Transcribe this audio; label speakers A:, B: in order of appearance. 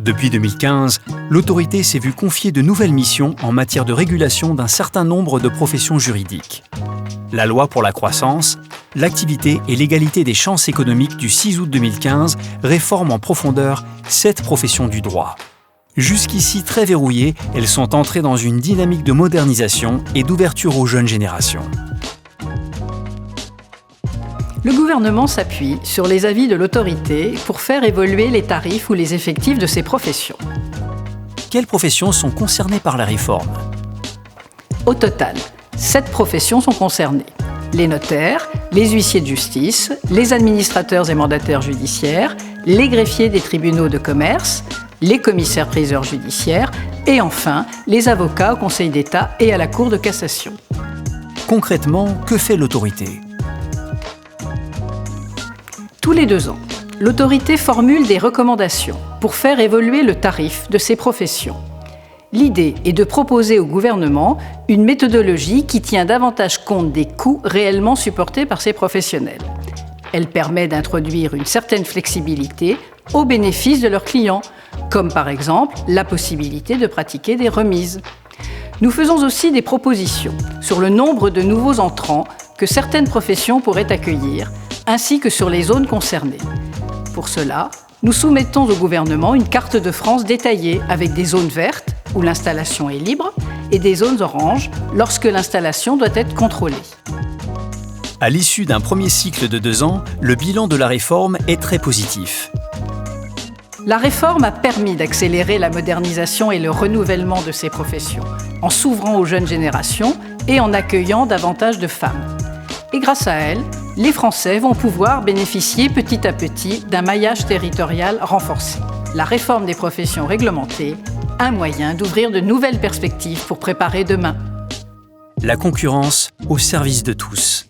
A: Depuis 2015, l'autorité s'est vue confier de nouvelles missions en matière de régulation d'un certain nombre de professions juridiques. La loi pour la croissance, l'activité et l'égalité des chances économiques du 6 août 2015 réforme en profondeur 7 professions du droit. Jusqu'ici très verrouillées, elles sont entrées dans une dynamique de modernisation et d'ouverture aux jeunes générations.
B: Le gouvernement s'appuie sur les avis de l'autorité pour faire évoluer les tarifs ou les effectifs de ces professions.
A: Quelles professions sont concernées par la réforme ?
B: Au total, 7 professions sont concernées. Les notaires, les huissiers de justice, les administrateurs et mandataires judiciaires, les greffiers des tribunaux de commerce, les commissaires-priseurs judiciaires et enfin les avocats au Conseil d'État et à la Cour de cassation.
A: Concrètement, que fait l'autorité ?
B: Tous les 2 ans, l'autorité formule des recommandations pour faire évoluer le tarif de ces professions. L'idée est de proposer au gouvernement une méthodologie qui tient davantage compte des coûts réellement supportés par ces professionnels. Elle permet d'introduire une certaine flexibilité au bénéfice de leurs clients, comme par exemple la possibilité de pratiquer des remises. Nous faisons aussi des propositions sur le nombre de nouveaux entrants que certaines professions pourraient accueillir, ainsi que sur les zones concernées. Pour cela, nous soumettons au gouvernement une carte de France détaillée avec des zones vertes, où l'installation est libre, et des zones oranges, lorsque l'installation doit être contrôlée.
A: À l'issue d'un premier cycle de 2 ans, le bilan de la réforme est très positif.
B: La réforme a permis d'accélérer la modernisation et le renouvellement de ces professions, en s'ouvrant aux jeunes générations et en accueillant davantage de femmes. Et grâce à elle, les Français vont pouvoir bénéficier petit à petit d'un maillage territorial renforcé. La réforme des professions réglementées, un moyen d'ouvrir de nouvelles perspectives pour préparer demain.
A: La concurrence au service de tous.